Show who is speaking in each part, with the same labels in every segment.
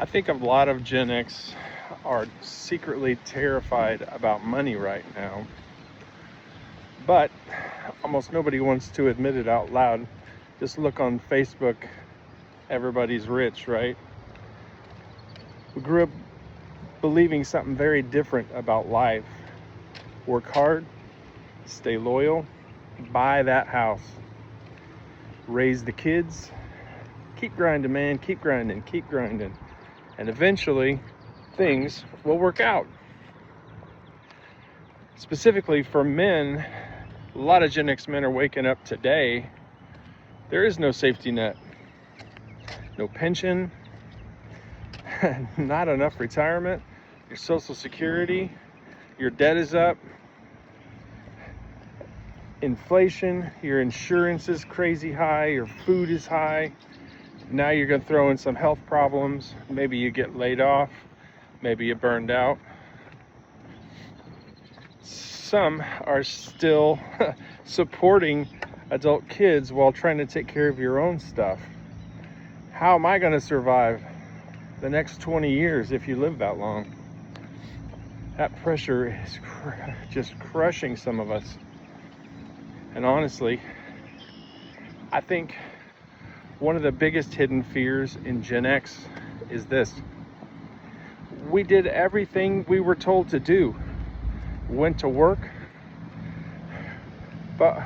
Speaker 1: I think a lot of Gen X are secretly terrified about money right now, but almost nobody wants to admit it out loud. Just look on Facebook, everybody's rich, right? We grew up believing something very different about life. Work hard, stay loyal, buy that house, raise the kids, keep grinding, man, keep grinding, keep grinding. And eventually, things will work out. Specifically for men, a lot of Gen X men are waking up today. There is no safety net, no pension, not enough retirement, your Social Security, your debt is up, inflation, your insurance is crazy high, your food is high. Now you're going to throw in some health problems. Maybe you get laid off. Maybe you burned out. Some are still supporting adult kids while trying to take care of your own stuff. How am I going to survive the next 20 years if you live that long? That pressure is just crushing some of us. And honestly, I think one of the biggest hidden fears in Gen X is this. We did everything we were told to do. Went to work, but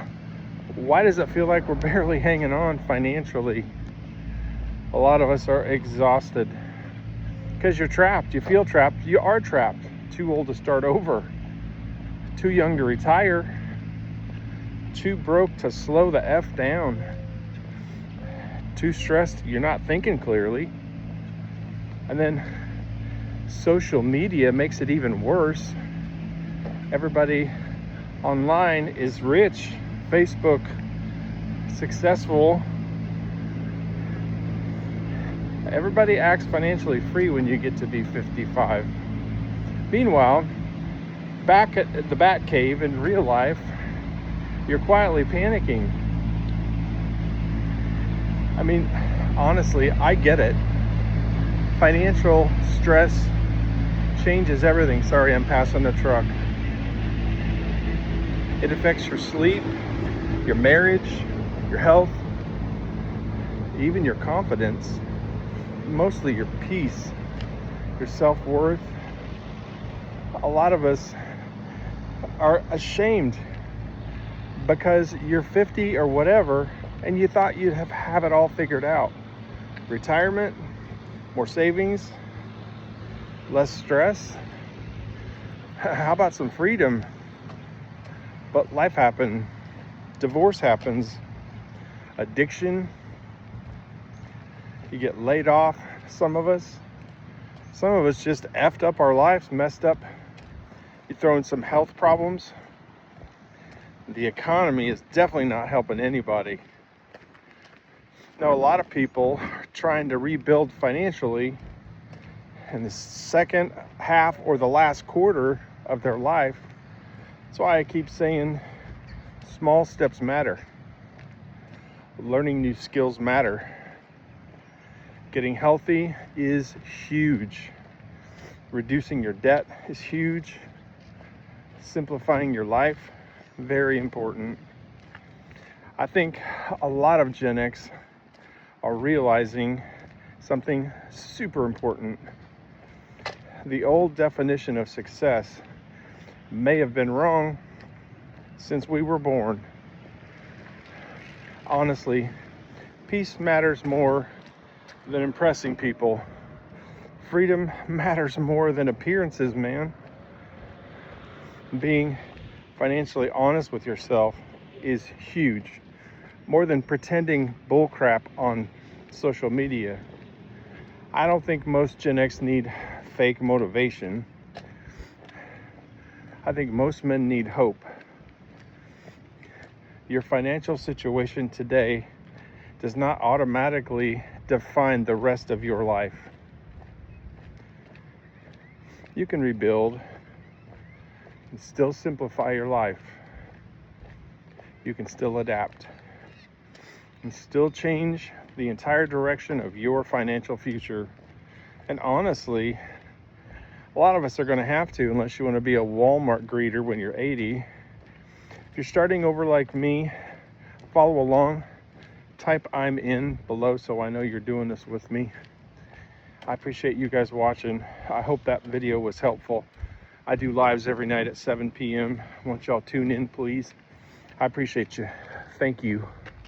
Speaker 1: why does it feel like we're barely hanging on financially? A lot of us are exhausted because you're trapped. You feel trapped. You are trapped. Too old to start over. Too young to retire. Too broke to slow the F down. Too stressed, you're not thinking clearly. And then social media makes it even worse. Everybody online is rich, Facebook successful. Everybody acts financially free when you get to be 55. Meanwhile, back at the Bat Cave in real life, you're quietly panicking. I mean, honestly, I get it. Financial stress changes everything. Sorry, I'm passing the truck. It affects your sleep, your marriage, your health, even your confidence, mostly your peace, your self-worth. A lot of us are ashamed because you're 50 or whatever and you thought you'd have it all figured out. Retirement, more savings, less stress. How about some freedom? But life happens. Divorce happens. Addiction. You get laid off, some of us. Some of us just effed up our lives, messed up. You throw in some health problems. The economy is definitely not helping anybody. Now, a lot of people are trying to rebuild financially in the second half or the last quarter of their life. That's why I keep saying small steps matter. Learning new skills matter. Getting healthy is huge. Reducing your debt is huge. Simplifying your life, very important. I think a lot of Gen X are realizing something super important. The old definition of success may have been wrong since we were born. Honestly, peace matters more than impressing people. Freedom matters more than appearances, man. Being financially honest with yourself is huge. More than pretending bullcrap on social media. I don't think most Gen X need fake motivation. I think most men need hope. Your financial situation today does not automatically define the rest of your life. You can rebuild and still simplify your life. You can still adapt and still change the entire direction of your financial future And honestly, a lot of us are going to have to, unless you want to be a Walmart greeter when you're 80. If you're starting over like me, follow along. Type I'm in below so I know you're doing this with me. I appreciate you guys watching. I hope that video was helpful. I do lives every night at 7 p.m. I want y'all tune in, please. I appreciate you. Thank you.